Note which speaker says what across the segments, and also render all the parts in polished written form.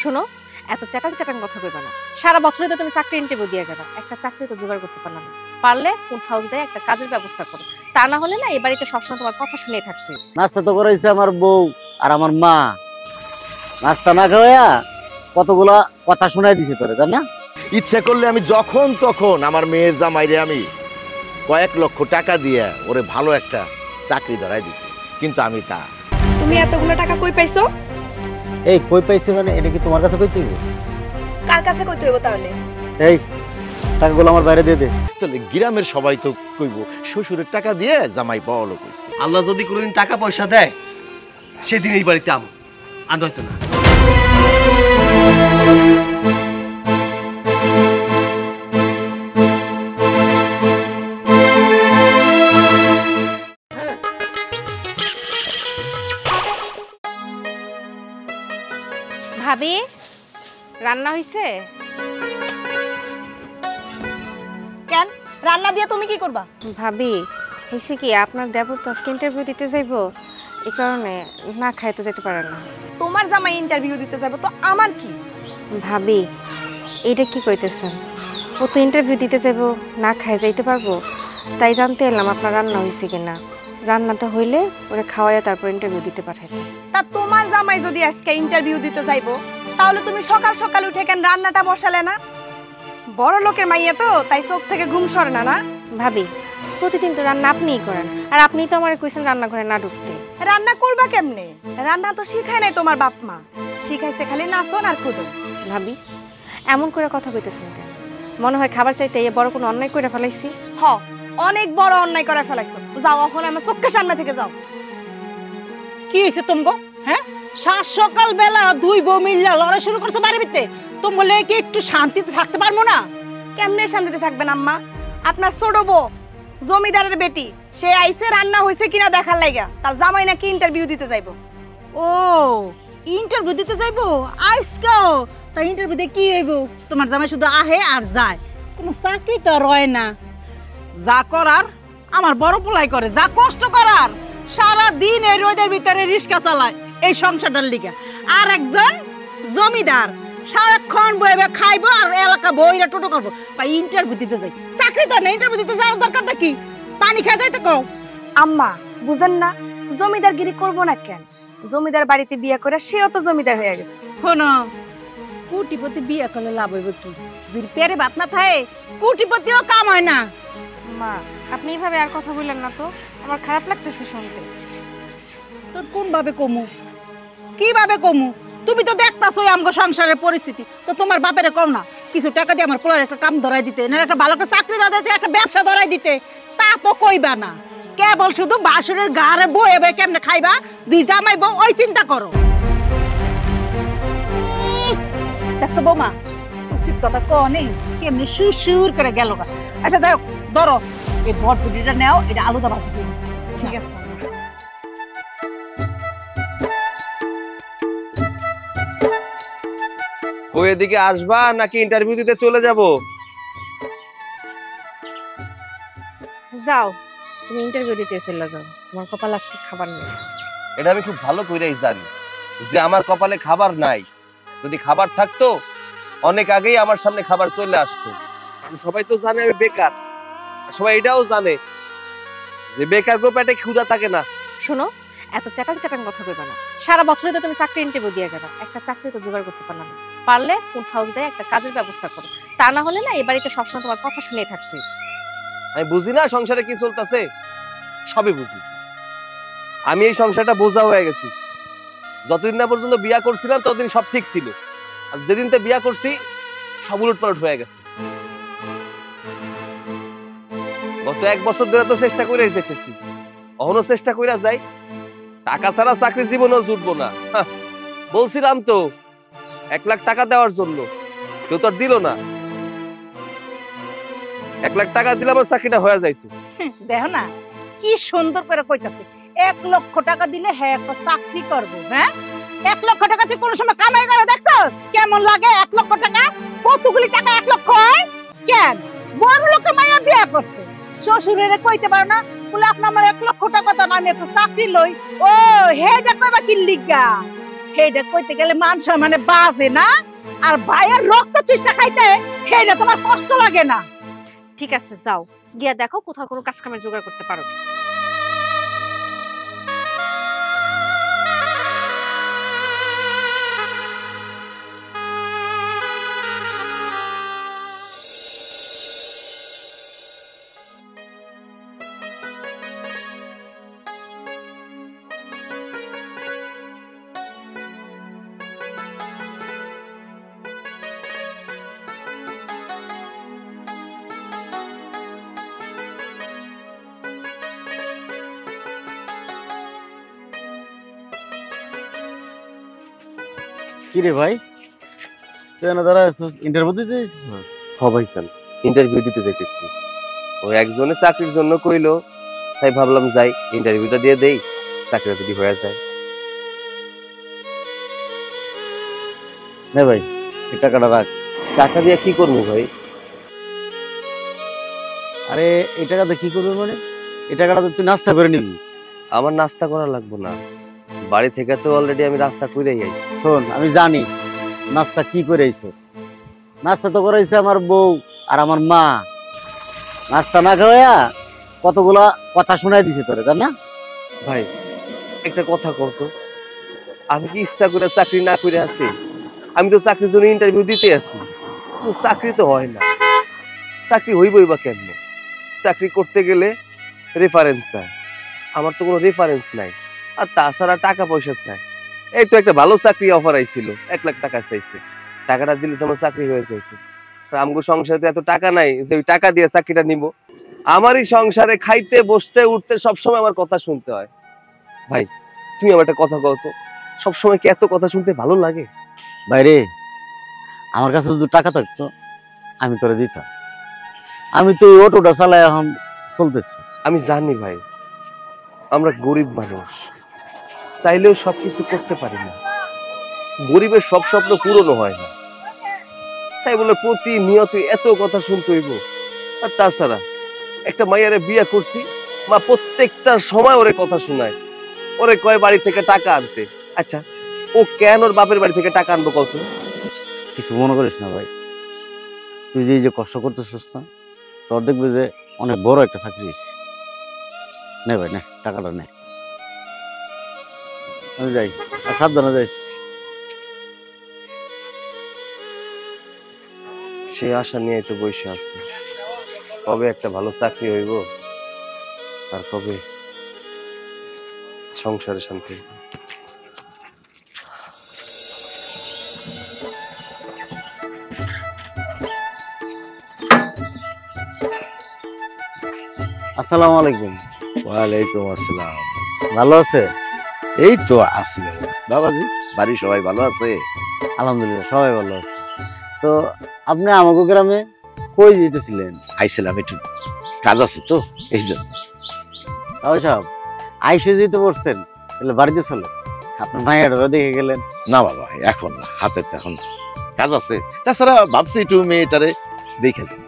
Speaker 1: শোনো, এত চ্যাটাং চ্যাটাং কথা কইবা না। সারা বছরে তো তুমি চাকরি ইন্টারভিউ দিয়ে গেলা, একটা চাকরি তো জোগাড় করতে পারলা না। পারলে কোথাও যায় একটা কাজের ব্যবস্থা করো, তা না হলে না এই বাড়িতে সবসময় তোমার কথা শুনেই থাকতে।
Speaker 2: নাস্তা তো করাইছে আমার বউ আর আমার মা, নাস্তা না খাওয়া কতগুলা কথা শোনাই দিছে তোরে, তাই না?
Speaker 3: ইচ্ছা করলে আমি যখন তখন আমার মেয়ের জামাইরে আমি কয়েক লক্ষ টাকা দিয়ে ওরে ভালো একটা চাকরি ধরাই দিত, কিন্তু আমি তা।
Speaker 4: তুমি এতগুলো টাকা কই পাইছো?
Speaker 2: এই কই পাইছি মানে এটা কি তোমার কাছে কইতে হইব?
Speaker 4: কার কাছে কইতে হইব তাহলে?
Speaker 2: এই টাকাগুলো আমার বাইরে দিয়ে দে।
Speaker 3: তাহলে গ্রামের সবাই তো কইব শ্বশুরের টাকা দিয়ে জামাই পাওয়া লোক হইছে।
Speaker 5: আল্লাহ যদি কোনোদিন টাকা পয়সা দেয় সেদিন এই বাড়িতে আম, আর নয়তো না।
Speaker 1: ভাবি, রান্না হইছে?
Speaker 4: কেন রান্না দিয়ে তুমি কি করবা?
Speaker 1: ভাবি, হইছে কি আপনার দেবর তো আজকে ইন্টারভিউ দিতে যাইব, এই কারণে না খাইতে যেতে পারে না।
Speaker 4: তোমার জামাই ইন্টারভিউ দিতে যাবে তো আমার কি?
Speaker 1: ভাবি, এইটা কি কইতেছেন? ও তো ইন্টারভিউ দিতে যাইব, না খাই যাইতে পারবো? তাই জানতে এলাম আপনার রান্না হয়েছে কিনা। রান্নাটা হইলে ওরা খাওয়াইয়া তারপর ইন্টারভিউ দিতে পাঠাইতে।
Speaker 4: তা তোমার জামাই যদি আজকে ইন্টারভিউ দিতে যাইবো, তাহলে তুমি সকাল সকাল উঠে কেন রান্নাটা বসালে না? বড় লোকের মাইয়া তো, তাই চোখ থেকে ঘুম সরে না। না
Speaker 1: ভাবি, প্রতিদিন তো রান্না আপনিই করেন, আর আপনিই তো আমার কইছেন রান্নাঘরে না ঢুকতে।
Speaker 4: রান্না করবা কেমনে? রান্না তো শিখায় নাই তোমার বাপ মা, শিখাইছে খালি নাচন আর কুদন।
Speaker 1: ভাবি, এমন করে কথা কইতেছেন কেন? মনে হয় খাবার চাইতে এই বড় কোনো অন্যায় করে ফেলাইছি?
Speaker 4: হ, অনেক বড় অন্যায় করে ফেলাইছো। যাও এখন আমার চোখের সামনে থেকে যাও।
Speaker 6: কি হয়েছে তোমগো? হ্যাঁ, সাত সকাল বেলা দুই বউ মিল্লা লড়াই শুরু করছো বাড়ির ভিতরে। তোমরা কি একটু শান্তিতে থাকতে পারবো না?
Speaker 4: কেমনে শান্তিতে থাকবেন আম্মা? আপনার ছোট বউ জমিদারের বেটি, সে আইছে রান্না হয়েছে কিনা দেখার লাগা, তার জামাই নাকি ইন্টারভিউ দিতে যাইবো।
Speaker 6: ও, ইন্টারভিউ দিতে যাইবো আজকেও? তা ইন্টারভিউ দিয়ে কি হইব? তোমার জামাই শুধু আহে আর যায়, কোনো চাকরি তো রয় না। যা করার আমার বড় পোলাই করে, যা কষ্ট করার সারা দিন এই রোদের ভিতরে রিক্সা চালায় এই সংসারটার লিগা। আর একজন জমিদার সারাক্ষণ বইবে খাইবো আর এলাকা বইরা টোটো করবো। বা ইন্টারভিউ দিতে যাই, চাকরি তো না, ইন্টারভিউ দিতে যাওয়ার দরকারটা কি? পানি খেয়ে যাইতে কও।
Speaker 4: আম্মা বুঝেন না, জমিদারগিরি করবো না কেন? জমিদার বাড়িতে বিয়ে করে সেও তো জমিদার হয়ে গেছে।
Speaker 6: শোনো, কোটিপতি বিয়ে করলে লাভ হইব কি? যদি পেরে ভাত না থাকে কোটিপতিও কাম হয় না।
Speaker 1: মা, আপনি এইভাবে আর কথা বললেন না তো, আমার খারাপ লাগতেছে শুনতে।
Speaker 6: তোর কোন ভাবে কমু, কিভাবে কমু? তুমি তো দেখতাছো আমগো সংসারের পরিস্থিতি, তো তোমার বাপেরে কম না কিছু টাকা দিয়ে আমার পোলার একটা কাম ধরাই দিতে, না একটা ভালো একটা চাকরি ধরাই দিতে, একটা ব্যবসা ধরাই দিতে? তা তো কইবা না, কেবল শুধু বাসুরের গাড়ে বয়ে বয়ে কেমনে খাইবা দুই জামাই বউ, ওই চিন্তা করো। দেখছো বৌমা, উচিত কথা কনে কেমনি সুর করে গেল। আচ্ছা যাই হোক, ধরো এই বটবুটিটা নেও, এটা আলুদা ভাজি করো।
Speaker 4: ঠিক আছে।
Speaker 5: ওই এদিকে আসবা নাকি ইন্টারভিউ দিতে চলে যাব?
Speaker 1: যাও, তুমি ইন্টারভিউ দিতে চলে যাও, তোমার কপাল আজকে খাবার নেই।
Speaker 5: এটা আমি খুব ভালো কইরাই জানি যে আমার কপালে খাবার নাই। যদি খাবার থাকতো অনেক আগেই আমার সামনে খাবার চলে আসতো। সবাই তো জানে আমি বেকার, সবাই এটাও জানে যে বেকার গো পেটে ক্ষুধা থাকে না।
Speaker 1: শোনো, এত চ্যাটাং চ্যাটাং কথা কইবা না। সারা বছরে তো তুমি চাকরি ইন্টারভিউ দিয়ে গেলা, একটা চাকরি তো জোগাড় করতে পারলা না। পারলে কোথাও যায় একটা কাজের ব্যবস্থা করো, তা না হলে না এই বাড়িতে সবসময় তোমার কথা শুনেই থাকতে।
Speaker 5: আমি বুঝি না সংসারে কি চলতেছে? সবই বুঝি। আমি এই সংসারটা বোঝা হয়ে গেছি। যতদিন না পর্যন্ত বিয়া করছিলাম ততদিন সব ঠিক ছিল, আর যেদিন তো বিয়া করছি সব উলটপালট হয়ে গেছে। গত এক বছর ধরে তো চেষ্টা করে যেতেছি, অহনো চেষ্টা করে যাই, টাকা ছাড়া চাকরি জীবনেও জুটবো না। বলছিলাম তো 1 লাখ টাকা দেওয়ার জন্য, কেউ তো আর দিল না। 1 লাখ টাকা দিলে আমার চাকরিটা হয়ে যাইতো।
Speaker 6: দেখো না কি সুন্দর করে কইতাছে, 1 লক্ষ টাকা দিলে হ্যাঁ একটা চাকরি করবো। হ্যাঁ, 1 লক্ষ টাকা তুই কোন সময় কামাই করে দেখছস? কেমন লাগে 1 লক্ষ টাকা? কতগুলি টাকা 1 লক্ষ হয়? কেন বড় লোকের মাইয়া বিয়ে করছে, শ্বশুরের কইতে পারো না বলে আপনি আমার 1 লক্ষ টাকা দেন, আমি একটা চাকরি লই। ও হেটা কইবা কি লিগা? সেইটা কইতে গেলে মান সম্মানে বাজে না, আর ভাইয়ের রক্ত চুষা খাইতে সেইটা তোমার কষ্ট লাগে না।
Speaker 1: ঠিক আছে, যাও গিয়া দেখো কোথাও কোনো কাজ কামের জোগাড় করতে পারো।
Speaker 2: কি রে ভাই, তুই এনে দাঁড়া ইন্টারভিউ দিতে যাচ্ছিস?
Speaker 5: হ ভাইজান, ইন্টারভিউ দিতে যাইতেছি। ওই একজনে চাকরির জন্য কইলো, তাই ভাবলাম যাই ইন্টারভিউটা দিয়ে দেই, চাকরিটা যদি হয়ে যায়।
Speaker 2: না ভাই, এই টাকাটা রাখ।
Speaker 5: টাকা দিয়ে কি করবো ভাই?
Speaker 2: আরে এই টাকাতে কি করবি মানে? এই টাকাটা তুই নাস্তা করে নিবি।
Speaker 5: আমার নাস্তা করা লাগবে না, বাড়ি থেকে তো অলরেডি আমি রাস্তা কইরাই আইছি।
Speaker 2: শোন, আমি জানি নাস্তা কি করে আইছস। নাস্তা তো করাইছে আমার বউ আর আমার মা। নাস্তা না খাওয়া কতগুলা কথা শোনাই দিছে তোরে, তাই না?
Speaker 5: ভাই একটা কথা করতো, আমি কি ইচ্ছা করে চাকরি না করে আছি? আমি তো চাকরির জন্য ইন্টারভিউ দিতে আছি, চাকরি তো হয় না। চাকরি হইবই বা কেমনে? চাকরি করতে গেলে রেফারেন্স চাই, আমার তো কোনো রেফারেন্স নাই। আর তাছাড়া টাকা পয়সা চাই। এই তো একটা ভালো চাকরি অফার আইছিল, 1 লাখ টাকা চাইছে। টাকাটা দিলে তোমার চাকরি হয়ে যাইতো। আমগো সংসারে তো এত টাকা নাই যে ওই টাকা দিয়ে চাকরিটা নিব। আমারই সংসারে খাইতে বসতে উঠতে সবসময় আমার কথা শুনতে হয়। ভাই তুমি আমার একটা কথা কও তো, সবসময় কি এত কথা শুনতে ভালো লাগে?
Speaker 2: বাইরে আমার কাছে যদি টাকা থাকতো আমি তোরে দিতাম। আমি তো এই অটোটা চালাই এখন চলতেছি।
Speaker 5: আমি জানি ভাই, আমরা গরিব মানুষ, চাইলেও সবকিছু করতে পারি না। গরিবের সব স্বপ্ন পূরণও হয় না, তাই বলে প্রতিনিয়ত এত কথা শুনতে হইব? আর তাছাড়া একটা মাইয়ারে বিয়ে করছি, মা প্রত্যেকটা সময় ওরে কথা শোনায়, ওরে কয় বাড়ি থেকে টাকা আনতে। আচ্ছা ও কেন ওর বাপের বাড়ি থেকে টাকা আনবো কত?
Speaker 2: কিছু মনে করিস না ভাই, তুই যে এই যে কষ্ট করতেছিস না, তোর দেখবে যে অনেক বড় একটা চাকরি হয়েছে। নে ভাই নে, টাকাটা নে। আমি যাই, আর সাবধানে যাইস।
Speaker 5: সে আশা নিয়ে তো বসে আছে, কবে একটা ভালো চাকরি হইব আর কবে সংসারে শান্তি হইব।
Speaker 2: আসসালামু আলাইকুম।
Speaker 3: ওয়ালাইকুম আসসালাম।
Speaker 2: ভালো আছে?
Speaker 3: এই তো আছি বাবা। বাবাজি, বাড়ির সবাই ভালো আছে?
Speaker 2: আলহামদুলিল্লাহ সবাই ভালো আছে। তো আপনি আমাকে গ্রামে কই যেতেছিলেন?
Speaker 3: আইছিলাম, একটু কাজ আছে তো এই জন্য।
Speaker 2: তাও সাহেব আইসে যেতে পড়ছেন, তাহলে বাড়িতে চলে আপনার মায়েরা দেখে গেলেন।
Speaker 3: না বাবা, এখন না, হাতে তো এখন কাজ আছে। তাছাড়া ভাবছি একটু মেয়েটারে দেখে যাই।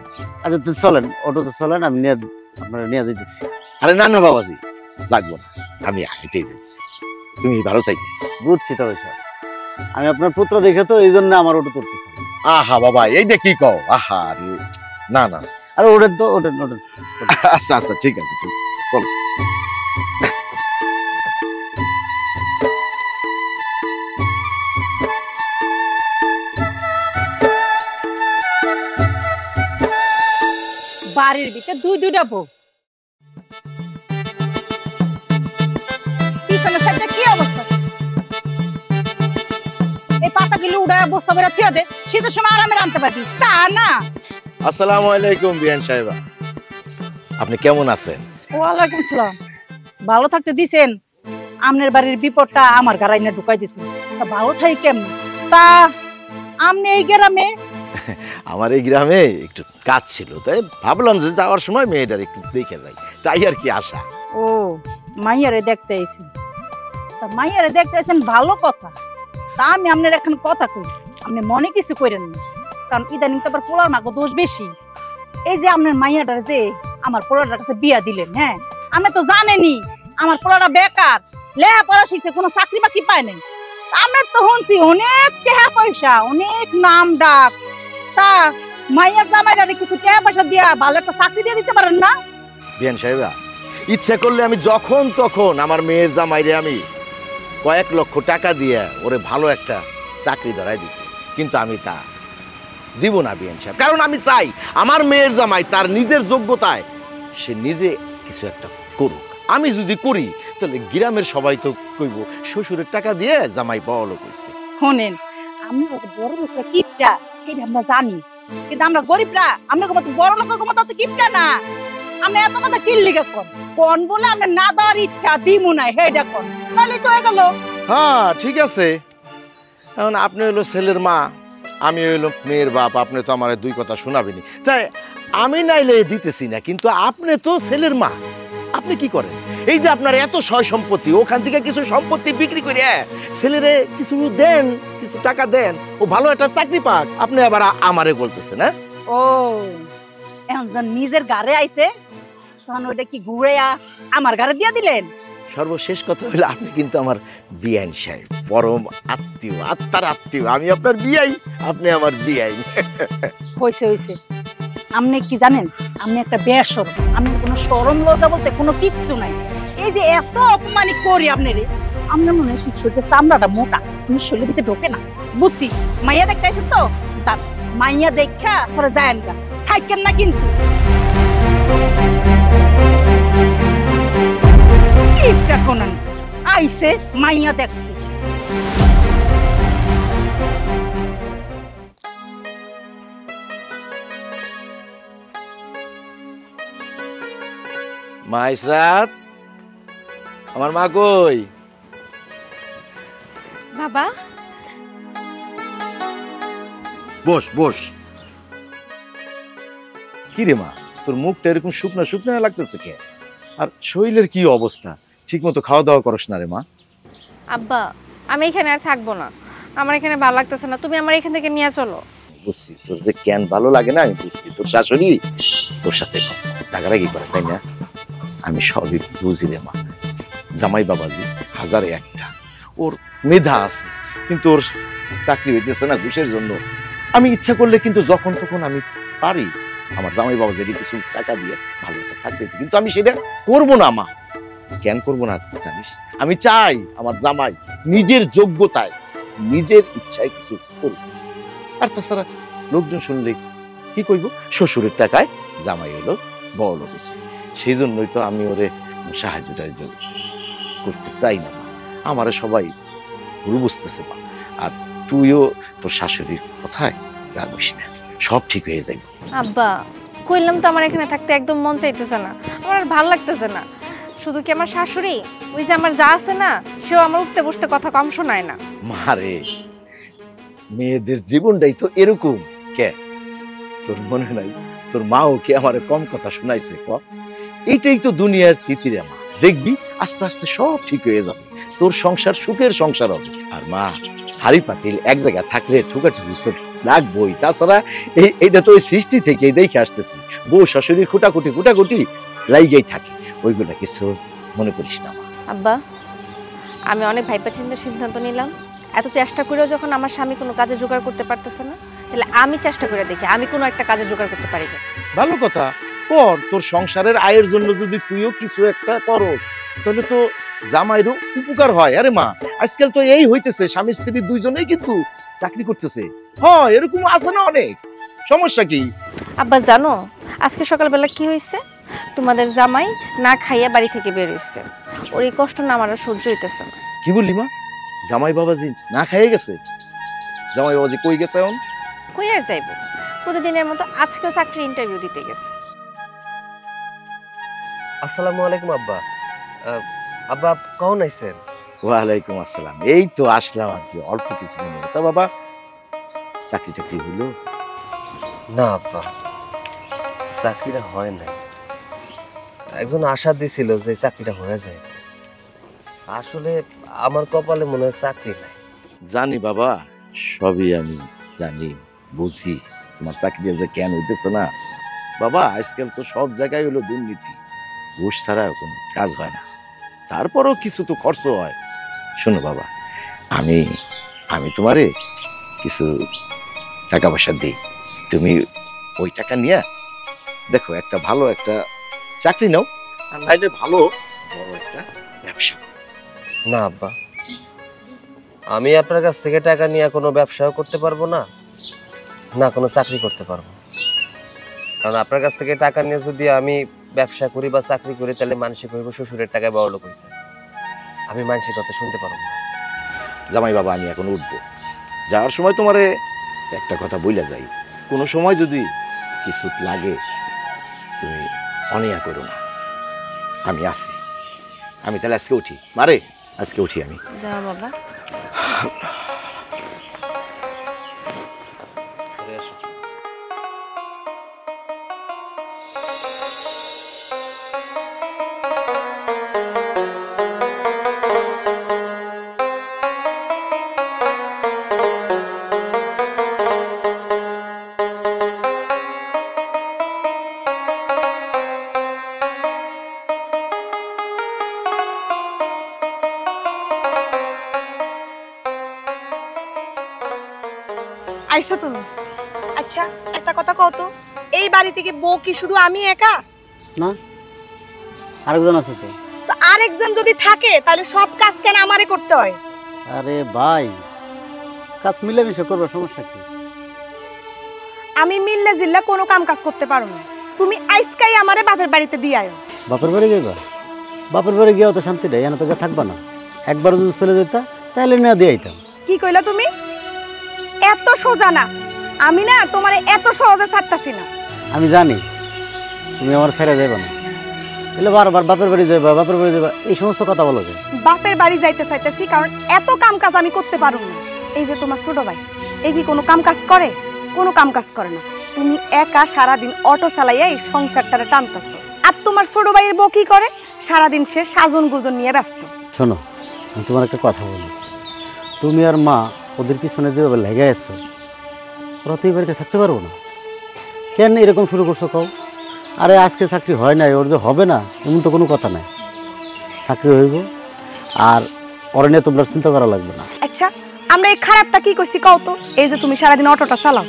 Speaker 2: আচ্ছা তুই চলেন, অটোতে চলেন, আমি নিয়ে আপনারা নিয়ে যেতেছি।
Speaker 3: আরে না না বাবাজি, লাগবো না, আমি হেঁটেই দিচ্ছি। তুমি ভালো থাকবে।
Speaker 2: বুঝছি তবে সাহেব, আমি আপনার পুত্র দেখে তো এই জন্য আমার অটো তুলতেছি।
Speaker 3: আহা বাবা, এইটা কি কও? আহা রে, না না।
Speaker 2: আরে ওঠেন তো, ওঠেন ওঠেন।
Speaker 3: আচ্ছা আচ্ছা, ঠিক আছে, ঠিক চল।
Speaker 6: বাড়ির ভিতরে দুইটা বউ, পিছনে সাইডটা কি অবস্থা? এই পাতাগুলো উড়ায় বস্তা বেড়া থিয়ে দে, শীতের সময় আরামে রাখতে পারবি, তা না।
Speaker 3: আসসালামু আলাইকুম বিয়ান সাহেবা, আপনি কেমন আছেন?
Speaker 6: ওয়ালাইকুম আসসালাম। ভালো থাকতে দিছেন? আমনের বাড়ির বিপদটা আমার গাড়াই না ঢুকাই দিছেন, তা ভালো থাকি কেমন? তা আমনে এই গ্রামে?
Speaker 3: আমার এই গ্রামে একটু কাজ ছিল, তাই ভাবলাম যে যাওয়ার সময় মেয়েটার একটু দেখে যাই, তাই আর কি আশা।
Speaker 6: ও মাইয়ারে দেখতে আইছেন? তা মাইয়ারে দেখতে আইছেন ভালো কথা। তা আমি আপনার এখন কথা কই, আপনি মনে কিছু করেন না, কারণ ইদানিং তো আবার পোলার মাগো দোষ বেশি। এই যে আপনার মাইয়াটার যে আমার পোলাটার কাছে বিয়া দিলেন, হ্যাঁ আমি তো জানেনি আমার পোলাটা বেকার, লেখাপড়া শিখছে, কোনো চাকরি বাকরি পায় নাই। আমার তো শুনছি অনেক টাকা পয়সা, অনেক নাম ডাক। তা মাইয়ার জামাইরা কিছু টাকা পয়সা দিয়া ভালো একটা চাকরি দিয়ে দিতে পারেন না?
Speaker 3: বিয়ান সাহেবা, ইচ্ছা করলে আমি যখন তখন আমার মেয়ের জামাইরে আমি কয়েক লক্ষ টাকা দিয়ে ওরে ভালো একটা চাকরি ধরাই দিত, কিন্তু আমি তা দিব না বিয়ান সাহেব। কারণ আমি চাই আমার মেয়ের জামাই তার নিজের যোগ্যতায় সে নিজে কিছু একটা করুক। আমি যদি করি তাহলে গ্রামের সবাই তো কইব শ্বশুরের টাকা দিয়ে জামাই বড়লোক হইছে।
Speaker 6: শোনেন, আমরা যে বড় লোকরা কিপটা এটা আমরা জানি, কিন্তু আমরা গরিবরা আমরা কত বড় লোকের মতো তো কিপটা না। আমি এত কথা কি লিখে কোন বলে আমরা না দেওয়ার ইচ্ছা দিমু না, হেডা কোন তাহলে তো হয়ে গেল।
Speaker 3: হ্যাঁ ঠিক আছে, এখন আপনি হইলো ছেলের মা, আমি হইলো মেয়ের বাপ, আপনি তো আমার দুই কথা শোনাবেনি। তাই আমি নাইলে দিতেছি না, কিন্তু আপনি তো ছেলের মা, আপনি কি করেন? এই যে আপনার এত সয় সম্পত্তি, ওখান থেকে কিছু সম্পত্তি বিক্রি করে ছেলেরে কিছু দেন, কিছু টাকা দেন, ও ভালো একটা চাকরি পাক। আপনি আবার আমারে বলতেছেন? হ্যাঁ,
Speaker 6: ও এখন যখন নিজের গাড়ে আইছে তখন ওইটা কি ঘুরেয়া আমার গাড়ে দিয়ে দিলেন?
Speaker 3: সর্বশেষ কথা হলো আপনি কিন্তু আমার বিয়ান সাহেব, পরম আত্মীয়, আত্মার আত্মীয়। আমি আপনার বিয়াই, আপনি আমার বিয়াই।
Speaker 6: হয়েছে হয়েছে, আপনি কি জানেন আপনি একটা বেশরম, আপনি কোনো শরম লজ্জা বলতে কোনো কিচ্ছু নাই। এই যে এত অপমানিত করি আপনারে, আপনার মনে হয় কি শরীরের চামড়াটা মোটা, আপনি শরীরের ভিতরে ঢোকে না। বুঝছি, মাইয়া দেখতে আইছেন তো যান, মাইয়া দেখা পরে যায়েন গা, থাকেন না কিন্তু। কিপটা কোনান আইছে মাইয়া দেখতে।
Speaker 3: মা ইসরাত, আমার মা কই?
Speaker 1: বাবা,
Speaker 3: বস বস। কি রে মা, তোর মুখটা এরকম শুকনা শুকনা লাগতেছে কে? আর শরীরের কি অবস্থা? ঠিক মতো খাওয়া দাওয়া করস না রে মা?
Speaker 1: আব্বা আমি এখানে আর থাকবো না, আমার এখানে ভালো লাগতেছে না, তুমি আমার এখান থেকে নিয়ে চলো।
Speaker 3: বুঝছি তোর যে কেন ভালো লাগে না, আমি বুঝছি। তোর শাশুড়ি তোর সাথে রাগারাগি করে, তাই না? আমি সবই বুঝি রে মা। জামাই বাবাজি হাজারে একটা, ওর মেধা আছে, কিন্তু ওর চাকরি হইতেছে না ঘুষের জন্য। আমি ইচ্ছা করলে কিন্তু যখন তখন আমি পারি আমার জামাই বাবাজির কিছু টাকা দিয়ে ভালো একটা চাকরি, কিন্তু আমি সেটা করবো না মা। কেন করবো না জানিস? আমি চাই আমার জামাই নিজের যোগ্যতায়, নিজের ইচ্ছায় কিছু করুক। আর তাছাড়া লোকজন শুনলে কি কইব, শ্বশুরের টাকায় জামাই হলো বড় লোক হয়েছে। সেই জন্যই তো আমি ওরে সাহায্য টাহায্য করতে চাই না মা। আমারে সবাই ভুল বুঝতেছে মা। আর তুইও তোর শাশুড়ির কথায় রাগিস না, সব ঠিক হয়ে যাবে।
Speaker 1: আব্বা কইলাম তো আমার এখানে থাকতে একদম মন চাইতেছে না, আমার আর ভাল লাগতেছে না। শুধু কি আমার শাশুড়ি, ওই যে আমার যা আছে না, সেও আমার উঠতে বসতে কথা কম শোনায় না।
Speaker 3: মারে, মেয়েদের জীবনটাই তো এরকম। কে তোর মনে নাই তোর মাও কি আমার কম কথা শোনাইছে? এইটাই তো দুনিয়ার রীতিরে মা। দেখবি আস্তে আস্তে সব ঠিক হয়ে যাবে, তোর সংসার সুখের সংসার হবে। আর মা, হাড়ি পাতিল এক জায়গায় থাকলে ঠুকাঠুকি তোর লাগবই। তাছাড়া এইটা তো ওই সৃষ্টি থেকে দেখে আসতেছি, বউ শাশুড়ির খুটাকুটি খুটাকুটি লাইগেই থাকে, ওইগুলা কিছু মনে করিস না মা।
Speaker 1: আব্বা আমি অনেক ভাইপা চিন্তার সিদ্ধান্ত নিলাম, এত চেষ্টা করেও যখন আমার স্বামী কোনো কাজে জোগাড় করতে পারতেছে না, তাহলে আমি চেষ্টা করে দেখি আমি কোনো একটা কাজে জোগাড় করতে পারি না।
Speaker 3: ভালো কথা, কর। তোর সংসারের আয়ের জন্য যদি তুইও কিছু একটা করো তাহলে তো জামাইরও উপকার হয়। আরে মা, আজকাল তো এই হইতেছে, স্বামী স্ত্রী দুইজনেই কিন্তু চাকরি করতেছে। হ্যাঁ, এরকম আছে না অনেক। সমস্যা কি?
Speaker 1: আব্বা জানো আজকে সকালবেলা কি হয়েছে? তোমাদের জামাই না খাইয়া বাড়ি থেকে বের হয়েছে, ওর এই কষ্ট না আমার আর সহ্য হইতেছে না।
Speaker 3: কি বললি মা? জামাই বাবাজি না খাইয়ে গেছে? জামাই বাবাজি কই গেছে এখন?
Speaker 1: কই আর যাইব, প্রতিদিনের মতো আজকেও চাকরি ইন্টারভিউ দিতে গেছে।
Speaker 5: আসসালামু আলাইকুম আব্বা। আব্বা কখন আইছেন?
Speaker 3: ওয়ালাইকুম আসসালাম। এই তো আসলাম আর কি, অল্প কিছু মনে। তা বাবা, চাকরি টাকরি হলো?
Speaker 5: না আব্বা, চাকরিটা হয় না। একজন আশা দিছিল যে চাকরিটা হয়ে যায়, আসলে আমার কপালে মনে হয় চাকরি নাই।
Speaker 3: জানি বাবা, সবই আমি জানি, বুঝি তোমার চাকরি যে কেন হইতেছে না। বাবা, আজকাল তো সব জায়গায় হলো দুর্নীতি, ঘুষ ছাড়া কোনো কাজ হয় না। তারপরও কিছু তো খরচ হয়। শোনো বাবা, আমি আমি তোমারে কিছু টাকা পয়সা দিই, তুমি ওই টাকা নিয়ে দেখো একটা ভালো একটা চাকরি নাও, আর নাইলে ভালো বড় একটা ব্যবসা করো।
Speaker 5: না আব্বা, আমি আপনার কাছ থেকে টাকা নিয়ে কোনো ব্যবসাও করতে পারবো না, না কোনো চাকরি করতে পারবো। কারণ আপনার কাছ থেকে টাকা নিয়ে যদি আমি ব্যবসা করি বা চাকরি করি, তাহলে মানুষে কইব শ্বশুরের টাকায় বড় লোক হয়েছে। আমি মানুষের কথা শুনতে পারবো না।
Speaker 3: জামাই বাবা, আমি এখন উঠবো, যাওয়ার সময় তোমারে একটা কথা বইলা যাই, কোনো সময় যদি কিছু লাগে তুমি অনিয়া করো না, আমি আছি। আমি তাহলে আজকে উঠি মারে, আজকে উঠি আমি।
Speaker 1: যাও বাবা।
Speaker 4: আইছো তুমি? আচ্ছা একটা কথা কও তো, এই বাড়ি থেকে বউ কি শুধু আমি একা?
Speaker 2: না, আরেকজন আছে তো।
Speaker 4: তো আরেকজন যদি থাকে তাহলে সব কাজ কেন আমারে করতে হয়?
Speaker 2: আরে ভাই, কাজ মিলেমিশে করবো, সমস্যা কি?
Speaker 4: আমি মিললে জিল্লা কোনো কাম কাজ করতে পারো না। তুমি আইসকাই আমারে বাপের বাড়িতে দিয়ে আয়ো।
Speaker 2: বাপের বাড়ি যাইবা? বাপের বাড়ি গিয়েও তো শান্তি নেই, এনে তোকে থাকবা না। একবার যদি চলে যেতা তাহলে না দিয়ে আইতাম।
Speaker 4: কি কইলা তুমি? এত সোজা না, আমি না তোমারে এত সহজে ছাড়তাছি না।
Speaker 2: আমি জানি তুমি আমার ছেড়ে যাইবা না, তাহলে বারবার বাপের বাড়ি যাইবা, বাপের বাড়ি যাইবা, এই সমস্ত কথা বলো যে।
Speaker 4: বাপের বাড়ি যাইতে চাইতেছি কারণ এত কাম কাজ আমি করতে পারব না। এই যে তোমার ছোট ভাই, এই কি কোনো কাম কাজ করে? কোনো কাম কাজ করে না। তুমি একা সারাদিন অটো চালাইয়া এই সংসারটারে টানতাছো। আর তোমার ছোট ভাইয়ের বউ কি করে? সারাদিন সে সাজন গুজন নিয়ে ব্যস্ত।
Speaker 2: শোনো, আমি তোমার একটা কথা বলি, তুমি আর মা ওদের পিছনে যেভাবে লেগে আছো, ওরা তো এই বাড়িতে থাকতে পারবো না। কেন এরকম শুরু করছো কও? আরে আজকে চাকরি হয় নাই, ওর যে হবে না এমন তো কোনো কথা নাই। চাকরি হইব, আর ওরা নিয়ে তোমরা চিন্তা করা লাগবে না।
Speaker 4: আচ্ছা আমরা এই খারাপটা কি করছি কও তো? এই যে তুমি সারাদিন অটোটা চালাও,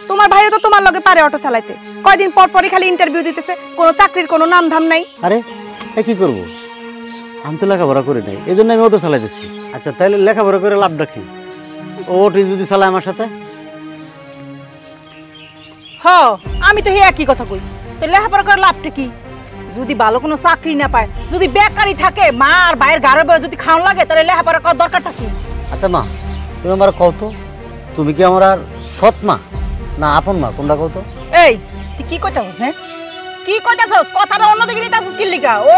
Speaker 4: তোমার ভাইও তো তোমার লগে পারে অটো চালাইতে। কয়দিন পর পরই খালি ইন্টারভিউ দিতেছে, কোনো চাকরির কোনো নাম ধাম নাই।
Speaker 2: আরে এ কি করবো? আমি তো লেখাপড়া করি নাই, এই জন্য আমি অটো চালাইতেছি। আচ্ছা তাহলে লেখাপড়া করে লাভটা কি? ও অটো যদি চালায় আমার সাথে?
Speaker 6: হ, আমি তো হে একই কথা কই। তো লেখাপড়া করে লাভটা কি? যদি ভালো কোনো চাকরি না পায়, যদি বেকারি থাকে, মা আর ভাইয়ের ঘরে বয়ে যদি খাওয়ান লাগে, তাহলে লেখাপড়া করার দরকারটা কি?
Speaker 2: আচ্ছা মা, তুমি আমার কও তো, তুমি কি আমার আর সৎ মা না আপন মা, কোনটা কও তো?
Speaker 6: এই তুই কি কইতাছস? হ্যাঁ কি কইতাছস? কথাটা অন্যদিকে নিতাছস কি লিগা? ও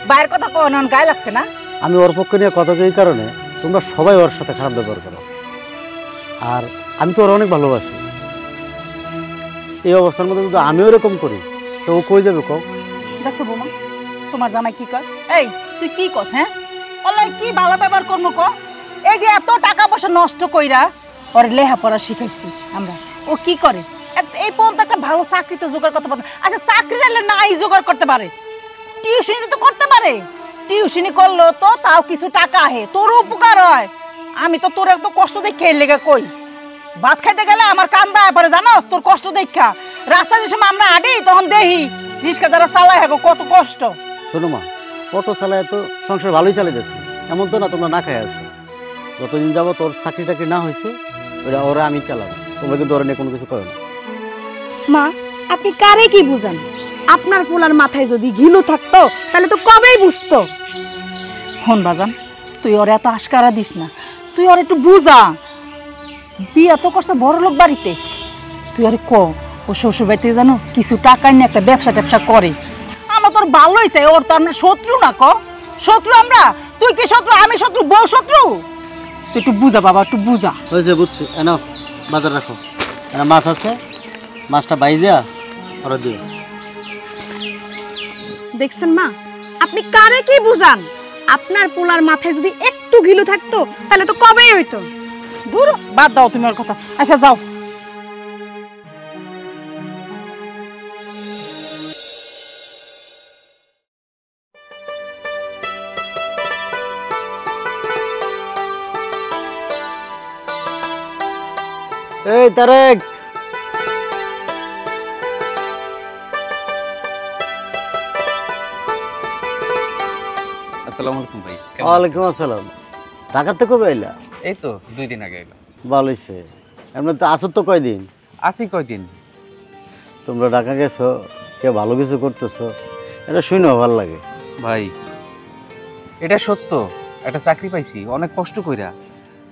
Speaker 6: ভাইয়ের কথা কন গায়ে লাগছে না?
Speaker 2: আমি ওর পক্ষে নিয়ে কথা এই কারণে, তোমরা সবাই ওর সাথে খারাপ ব্যবহার করো, আর আমি তো ওর অনেক ভালোবাসি। এই অবস্থার মধ্যে যদি আমিও এরকম করি তো ও কই যাবে কও?
Speaker 6: দেখছো বৌমা, তোমার জামাই কি কয়? এই তুই কি কস? হ্যাঁ ওলাই কি ভালো ব্যবহার করবো ক? এই যে এত টাকা পয়সা নষ্ট কইরা ওর লেখাপড়া শিখাইছি আমরা, ও কি করে? এই পর্যন্ত একটা ভালো চাকরি তো জোগাড় করতে পারে। আচ্ছা চাকরি হলে নাই জোগাড় করতে পারে, টিউশনি তো করতে পারে। টিউশনি করলো তো তাও কিছু টাকা আহে, তোর উপকার হয়। আমি তো তোর এত কষ্ট দেখে লেগে কই, ভাত খাইতে গেলে আমার কান্দা এবারে জানোস তোর কষ্ট দেখা। রাস্তায় যে সময় আমরা আডি তখন দেখি রিক্সা যারা চালায় হাগো কত কষ্ট।
Speaker 2: শোনো মা, অটো চালায় তো সংসার ভালোই চালিয়ে যাচ্ছে, এমন তো না তোমরা না খাই আছো। যতদিন যাবো তোর চাকরি টাকরি না হয়েছে ওরা আমি চালাবো, তোমরা কিন্তু ওরা নিয়ে কোনো কিছু করো না।
Speaker 4: মা আপনি কারে কি বুঝান? আপনার পোলার মাথায় যদি ঘিলু থাকতো তাহলে তো কবেই বুঝতো।
Speaker 6: হন বাজান, তুই ওর এত আশকারা দিস না, তুই ওর একটু বুঝা। বিয়া তো করছে বড় লোক বাড়িতে, তুই আরে ক ও শ্বশুর বাড়িতে জানো কিছু টাকা নিয়ে একটা ব্যবসা ট্যাবসা করে। আমরা তোর ভালোই চাই, ওর তো আমরা শত্রু না। ক শত্রু আমরা? তুই কি শত্রু? আমি শত্রু? বউ শত্রু? তুই একটু বুঝা বাবা, একটু বুঝা।
Speaker 2: হয়েছে বুঝছি, এনো বাজার রাখো, এনা মাছ আছে, মাছটা বাইজা ওরা দিও।
Speaker 4: দেখছেন মা, আপনি কারে কি বুঝান? আপনার পোলার মাথায় যদি একটু ঘিলু থাকতো তাহলে তো কবেই হইতো।
Speaker 6: দূর বাদ দাও তুমি ওর কথা। আচ্ছা যাও।
Speaker 2: তারেক।
Speaker 7: আসসালামু আলাইকুম ভাই।
Speaker 2: ওয়ালাইকুম আসসালাম। ঢাকাতে কবে আইলা?
Speaker 7: এই তো 2 দিন আগে এলাম।
Speaker 2: ভালো হইছে। এমনি তো আসো তো কয়দিন?
Speaker 7: আসি কয়দিন?
Speaker 2: তোমরা ঢাকা গেছো, কে ভালো কিছু করতেছো, এটা শুনেও ভালো লাগে।
Speaker 7: ভাই এটা সত্য, একটা চাকরি পাইছি অনেক কষ্ট কইরা।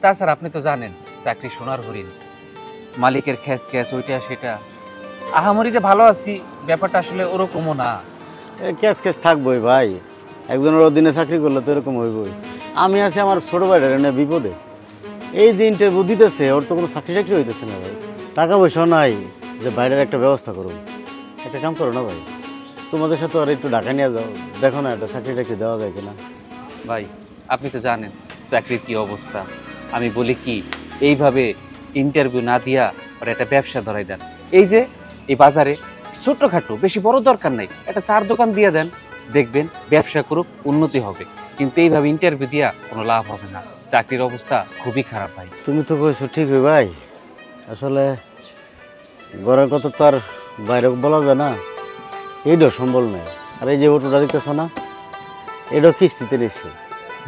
Speaker 7: তাছাড়া আপনি তো জানেন চাকরি সোনার হরিণ, মালিকের খ্যাস খ্যাস ওইটা সেটা। আহামরি যে ভালো আছি ব্যাপারটা আসলে ওরকমও না।
Speaker 2: ক্যাশ ক্যাশ থাকবোই ভাই, একজনের অধীনে চাকরি করলে তো এরকম হইবই। আমি আছি আমার ছোটো ভাইটার এনে বিপদে। এই যে ইন্টারভিউ দিতেছে, ওর তো কোনো চাকরি টাকরি হইতেছে না ভাই, টাকা পয়সা নাই যে বাইরের একটা ব্যবস্থা করুন। একটা কাম করো না ভাই, তোমাদের সাথে আর একটু ঢাকা নিয়ে যাও, দেখো না একটা চাকরি টাকরি দেওয়া যায় কিনা।
Speaker 7: ভাই আপনি তো জানেন চাকরির কি অবস্থা। আমি বলি কি, এইভাবে ইন্টারভিউ না দিয়া আর একটা ব্যবসা ধরাই দেন। এই যে এই বাজারে ছোটখাটো, বেশি বড় দরকার নাই, একটা চার দোকান দিয়ে দেন, দেখবেন ব্যবসা করুক, উন্নতি হবে। কিন্তু এইভাবে ইন্টারভিউ দিয়া কোনো লাভ হবে না, চাকরির অবস্থা খুবই খারাপ ভাই।
Speaker 2: তুমি তো কইছো ঠিকই ভাই, আসলে ঘরের কথা তো আর বাইরে বলা যায় না, এইটাও সম্বল নেই। আর এই যে অটোটা দিতেছ না, এটাও কিস্তিতে নিচ্ছে,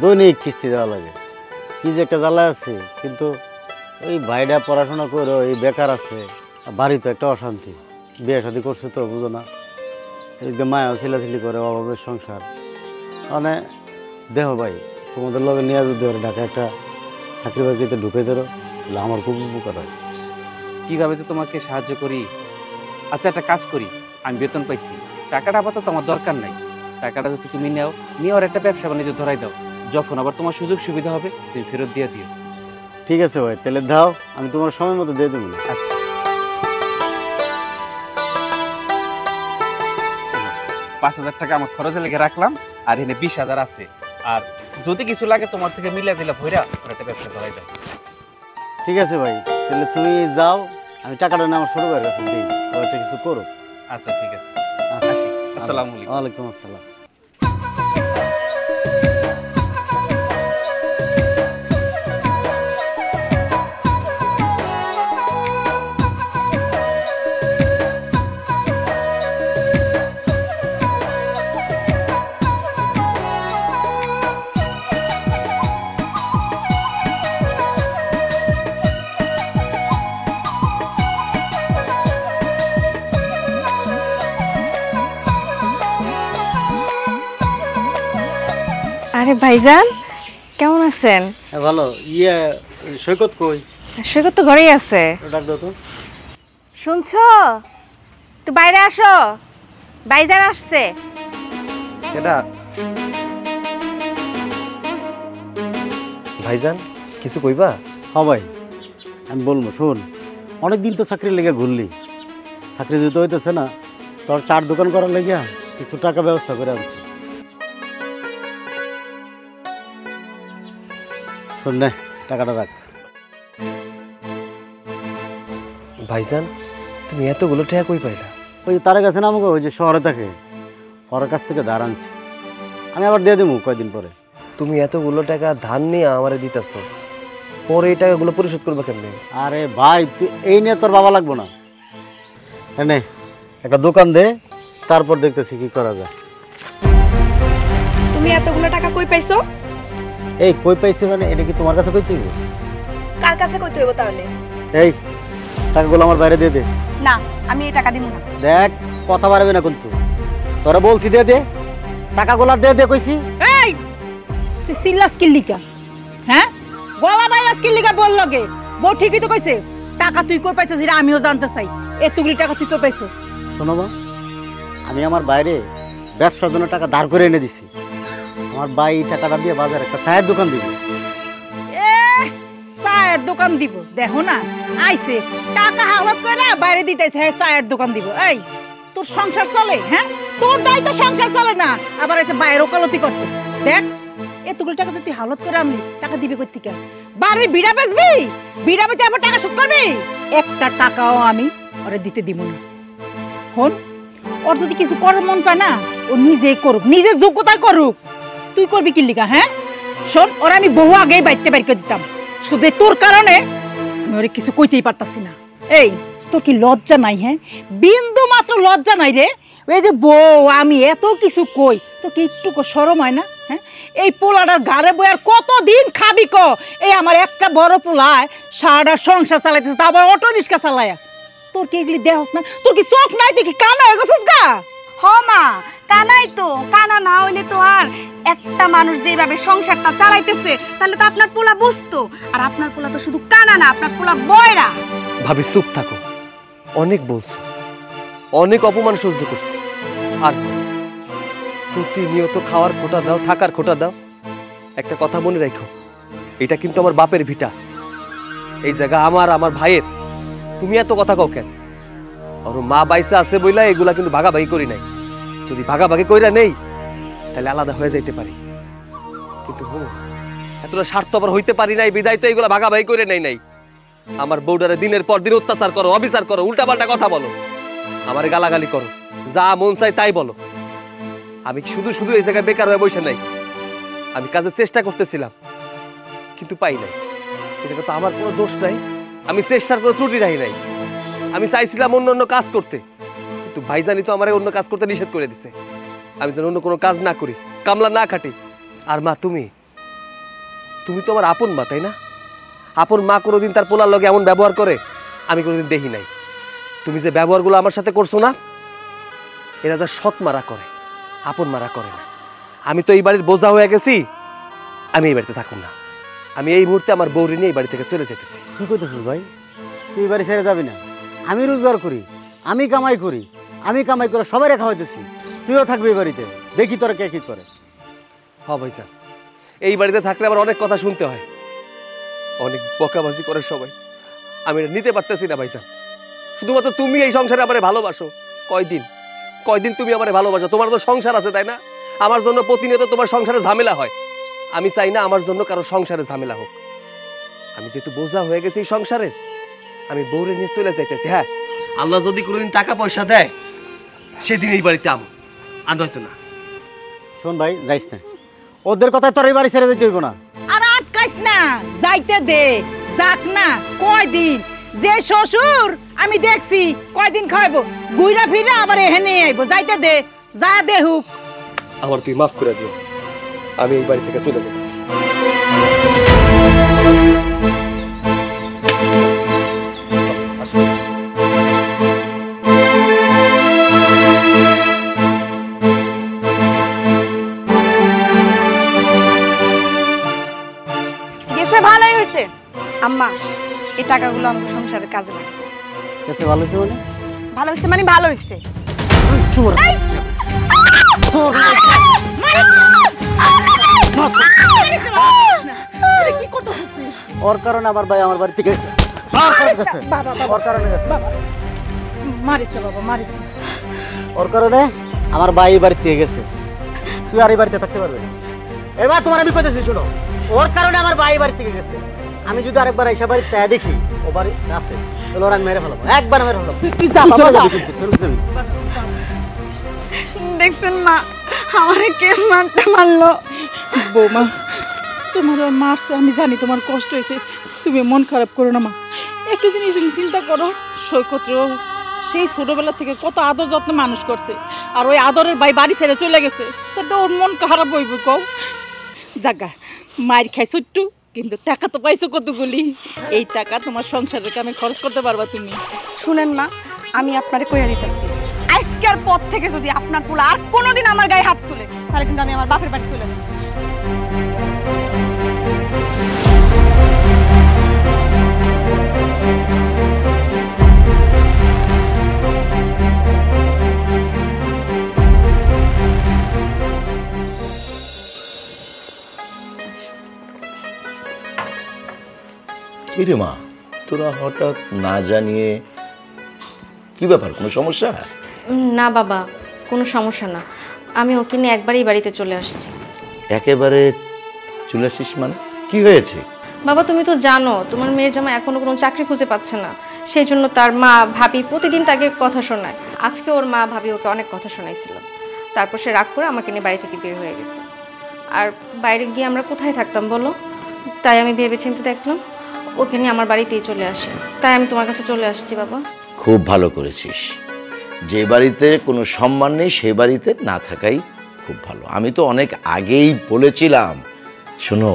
Speaker 2: দৈনিক কিস্তি দেওয়া লাগে। কি যে একটা জ্বালা আছে, কিন্তু ওই ভাইটা পড়াশোনা করো, এই বেকার আছে, বাড়িতে একটা অশান্তি, বিয়ে শাদী করছে তো বুঝো না, এদিকে মায়াও ছিলাছিলি করে, অভাবের সংসার। মানে দেহ ভাই, তোমাদের লগে নিয়ে যদি ওরা ঢাকা একটা চাকরি বাকরিতে ঢুকে ধরো, তাহলে আমার খুব উপকার হয়।
Speaker 7: কিভাবে তো তোমাকে সাহায্য করি। আচ্ছা একটা কাজ করি, আমি বেতন পাইছি, টাকাটা আপাতত আমার দরকার নাই, টাকাটা যদি তুমি নেও, নিয়ে ওর একটা ব্যবসা বাণিজ্য ধরাই দাও, যখন আবার তোমার সুযোগ সুবিধা হবে তুমি ফেরত দিয়ে দিও।
Speaker 2: ঠিক আছে ভাই, তাহলে দাও, আমি তোমার সময় মতো দিয়ে দেবো না।
Speaker 7: 5,000 টাকা আমার খরচে লেগে রাখলাম, আর এনে 20,000 আছে। আর যদি কিছু লাগে তোমার থেকে মিলা দিলা ভইরা ওর একটা ব্যবসা ধরাই দাও।
Speaker 2: ঠিক আছে ভাই, তাহলে তুমি যাও, আমি টাকাটা না আমার ছোটো ভাইয়ের কাছে দিই, ও একটা কিছু করো।
Speaker 7: আচ্ছা ঠিক আছে, আসি। আসসালামু আলাইকুম।
Speaker 2: ওয়ালাইকুম আসসালাম।
Speaker 1: আরে ভাইজান, কেমন আছেন?
Speaker 2: হ্যাঁ ভালো। সৈকত কই?
Speaker 1: সৈকত তো ঘরেই আছে।
Speaker 2: ডাক দাও তো।
Speaker 1: শুনছো, একটু বাইরে আসো, ভাইজান আসছে।
Speaker 5: এটা ভাইজান কিছু কইবা?
Speaker 2: হ্যাঁ ভাই, আমি বলবো, শোন, অনেকদিন তো চাকরি লেগে ঘুরলি, চাকরি যেতে হইতেছে না, তোর চার দোকান করার লেগে কিছু টাকা ব্যবস্থা করে আনছি। শোন নে, টাকাটা রাখ।
Speaker 5: ভাইজান তুমি এতগুলো টাকা কই পাইলা?
Speaker 2: ওই যে তার কাছে না, আমাকে ওই যে শহরে থাকে, ওর কাছ থেকে ধার আনছি, আমি আবার দিয়ে দেবো কয়দিন পরে।
Speaker 5: তুমি এতগুলো টাকা ধার নিয়ে আমারে দিতেছ, পরে এই টাকাগুলো পরিশোধ করবে কেমনে?
Speaker 2: আরে ভাই, তুই এই নিয়ে তোর বাবা লাগবো না, নে একটা দোকান দে, তারপর দেখতেছি কি করা যায়।
Speaker 4: তুমি এতগুলো টাকা কই পাইছো?
Speaker 2: এই কই পাইছি মানে, এটা কি তোমার কাছে কইতে হইব?
Speaker 4: কার কাছে কইতে হইব তাহলে?
Speaker 2: এই টাকাগুলো আমার বাইরে দিয়ে দে।
Speaker 4: না, আমি এই টাকা দিব না।
Speaker 2: দেখ, কথা বাড়াবি না কিন্তু, তোরা বলছি দিয়ে দে, টাকাগুলো দিয়ে দে কইছি।
Speaker 6: এই তুই সিল্লাস কিল্লিকা, হ্যাঁ গলা বাইলাস কিল্লিকা বল লগে, বউ ঠিকই তো কইছে, টাকা তুই কই পাইছস এটা আমিও জানতে চাই। এতগুলি টাকা তুই কই পাইছস?
Speaker 2: শোনো মা, আমি আমার বাইরে ব্যবসার জন্য টাকা ধার করে এনে দিছি, আমার ভাই এই টাকাটা দিয়ে বাজারে একটা চায়ের দোকান দিবি।
Speaker 6: এ চায়ের দোকান দিব, দেখো না আইছে টাকা হাওলাত করে বাইরে দিতেছে, হ্যাঁ চায়ের দোকান দিব। এই তোর সংসার চলে? হ্যাঁ তোর দায় তো সংসার চলে না, আবার এসে বাইরে ওকালতি করতে। দেখ এতগুলো টাকা যদি হালত করে আমি টাকা দিবে কই থেকে? বাড়ির বিড়া বেচবি, বিড়া বেচে আবার টাকা শোধ করবি? একটা টাকাও আমি ওরে দিতে দিব না। হন, ওর যদি কিছু করার মন চায় না, ও নিজেই করুক, নিজের যোগ্যতায় করুক, তুই করবি কি লিগা? হ্যাঁ শোন, ওরা আমি বহু আগেই বাইতে বাইর করে দিতাম, শুধু তোর কারণে আমি ওরে কিছু কইতেই পারতাছি না। এই তোর কি লজ্জা নাই? হ্যাঁ, বিন্দু মাত্র লজ্জা নাই রে? এই যে বউ আমি এত কিছু কই, তোর কি একটুকু শরম হয় না? হ্যাঁ, এই পোলাটার গাড়ে বই আর কতদিন খাবি ক? এই আমার একটা বড় পোলায় সারাটা সংসার চালাইতেছে, তা আবার অটো রিক্সা চালায়া। তোর কি এগুলি দেহস না? তোর কি চোখ নাই? তুই কি কানা হয়ে গেছিস গা?
Speaker 4: হ মা, কানাই তো। কানা না হইলে তো আর একটা মানুষ যেভাবে সংসারটা চালাইতেছে তাহলে তো আপনার পোলা বুঝতো। আর আপনার পোলা তো শুধু কানা না, আপনার পোলা বয়রা।
Speaker 5: ভাবি চুপ থাকো, অনেক বলছো, অনেক অপমান সহ্য করছি। আর প্রতিনিয়ত খাওয়ার খোটা দাও, থাকার খোটা দাও। একটা কথা মনে রাখো, এটা কিন্তু আমার বাপের ভিটা, এই জায়গা আমার, আমার ভাইয়ের। তুমি এত কথা কও কেন? আর মা বাইসা আছে বইলা এগুলা কিন্তু ভাগাভাগি করি নাই। যদি ভাগাভাগি কইরা নেই তাহলে আলাদা হয়ে যাইতে পারি, কিন্তু এতটা স্বার্থপর হইতে পারি নাই বিদায় তো এগুলা ভাগাভাগি করে নাই। আমার বউডারে দিনের পর দিন অত্যাচার করো, অবিচার করো, উল্টাপাল্টা কথা বলো, আমার গালাগালি করো, যা মন চাই তাই বলো। আমি শুধু শুধু এই জায়গায় বেকার হয়ে বসে নাই। আমি কাজের চেষ্টা করতেছিলাম কিন্তু পাই নাই। এই জায়গা তো আমার কোনো দোষ নাই, আমি চেষ্টার কোনো ত্রুটি রাখি নাই। আমি চাইছিলাম অন্য অন্য কাজ করতে, কিন্তু ভাইজানি তো আমার অন্য কাজ করতে নিষেধ করে দিছে। আমি যেন অন্য কোনো কাজ না করি, কামলা না খাটি। আর মা তুমি তো আমার আপন মা, তাই না? আপন মা কোনোদিন তার পোলার লগে এমন ব্যবহার করে আমি কোনোদিন দেখি নাই। তুমি যে ব্যবহারগুলো আমার সাথে করছো না, এরা যা সৎ মারা করে, আপন মারা করে না। আমি তো এই বাড়ির বোঝা হয়ে গেছি, আমি এই বাড়িতে থাকুন না। আমি এই মুহূর্তে আমার বউরি নিয়ে এই বাড়ি থেকে চলে যেতেছি।
Speaker 2: কি করতেছিস ভাই? তুই বাড়ি ছেড়ে যাবি না? আমি রোজগার করি, আমি কামাই করি, আমি কামাই করে সবাই রেখা হইতেছি, তুইও থাকবি এই বাড়িতে। দেখি তোরা কে কি করে।
Speaker 5: হ ভাইজান, এই বাড়িতে থাকলে আবার অনেক কথা শুনতে হয়, অনেক বকাবাজি করে সবাই। আমি এটা নিতে পারতেছি না ভাইজান। শুধুমাত্র তুমি এই সংসারে আমারে ভালোবাসো। কয়দিন তুমি আমারে ভালোবাসো? তোমার তো সংসার আছে, তাই না? আমার জন্য প্রতিনিয়ত তোমার সংসারে ঝামেলা হয়। আমি চাই না আমার জন্য কারো সংসারে ঝামেলা হোক। আমি যেহেতু বোঝা হয়ে গেছি এই সংসারের, আমি বউরে নিয়ে চলে যাইতেছি। হ্যাঁ, আল্লাহ যদি কোনোদিন টাকা পয়সা দেয় সেদিন এই বাড়িতে আম, আর নয়তো না।
Speaker 2: শোন ভাই, যাইস না, ওদের কথায় তোর এই বাড়ি ছেড়ে যেতে হইব না।
Speaker 6: আর আটকাইস না, যাইতে দে, যাক না। কয়দিন যে শ্বশুর আমি দেখছি, কয়দিন খাইবো, ঘুরা ফিরা আবার এখানে আইবো। যাইতে দে, যা দেহুক।
Speaker 5: আমার তুই মাফ করে দিও, আমি এই বাড়ি থেকে চলে যেতেছি। আসো।
Speaker 4: গেছে ভালোই হয়েছে আম্মা, এই টাকাগুলো আমার সংসারের কাজে লাগবে।
Speaker 2: কেসে ভালো হয়েছে মানে?
Speaker 4: ভালো হয়েছে মানে ভালো হয়েছে।
Speaker 2: চুপ
Speaker 4: এই!
Speaker 2: ওর কারণে আমার ভাই আমার বাড়ি থেকে গেছে। ওর কারণে গেছে।
Speaker 6: মারিস না বাবা, মারিস না।
Speaker 2: ওর কারণে আমার ভাই এই বাড়ি থেকে গেছে। তুই আর এই বাড়িতে থাকতে পারবি না। এবার তোমার আমি কইতেছি, শোনো, ওর কারণে আমার ভাই বাড়ি থেকে গেছে। আমি যদি আরেকবার এসে বাড়ি তা দেখি ও বাড়ি আছে, তাহলে ওরা মেরে ফেলাবো, একবার মেরে ফেলাবো।
Speaker 6: তুই যা বাবা, যা।
Speaker 4: দেখছেন মা, আমারে কে মারতে মারলো?
Speaker 6: বৌমা, তোমার মারছে, আমি জানি তোমার কষ্ট হয়েছে, তুমি মন খারাপ করো না মা। একটা জিনিস তুমি চিন্তা করো, সৈকত সেই ছোটবেলা থেকে কত আদর যত্ন মানুষ করছে, আর ওই আদরের ভাই বাড়ি ছেড়ে চলে গেছে, তার তো ওর মন খারাপ হইব। কও জাগা মায়ের খাইছো একটু, কিন্তু টাকা তো পাইছো কতগুলি। এই টাকা তোমার সংসারের কামে খরচ করতে পারবা তুমি।
Speaker 4: শুনেন মা, আমি আপনারে কইয়া দিতেছি, আজকের পর থেকে যদি আপনার পোলা আর কোনোদিন আমার গায়ে হাত তুলে, তাহলে কিন্তু আমি আমার বাপের বাড়ি চলে যাব।
Speaker 3: কিরে মা, তোরা হঠাৎ না জানিয়ে, কি ব্যাপার, কোনো সমস্যা?
Speaker 1: না বাবা, কোনো সমস্যা না, আমি ওকে নিয়ে একবারই বাড়িতে চলে আসছি।
Speaker 3: একেবারে চলে আসিস মানে? কি হয়েছে?
Speaker 1: বাবা তুমি তো জানো তোমার মেয়ের জামা এখনো কোনো চাকরি খুঁজে পাচ্ছে না, সেই জন্য তার মা ভাবি প্রতিদিন তাকে কথা শোনায়। আজকে ওর মা ভাবি ওকে অনেক কথা শোনাইছিল, তারপর সে রাগ করে আমাকে নিয়ে বাড়ি থেকে বের হয়ে গেছে। আর বাইরে গিয়ে আমরা কোথায় থাকতাম বলো? তাই আমি ভেবে চিন্তে দেখলাম ওকে নিয়ে আমার বাড়িতেই চলে আসে, তাই আমি তোমার কাছে চলে আসছি বাবা।
Speaker 3: খুব ভালো করেছিস। যে বাড়িতে কোনো সম্মান নেই সে বাড়িতে না থাকাই খুব ভালো। আমি তো অনেক আগেই বলেছিলাম, শোনো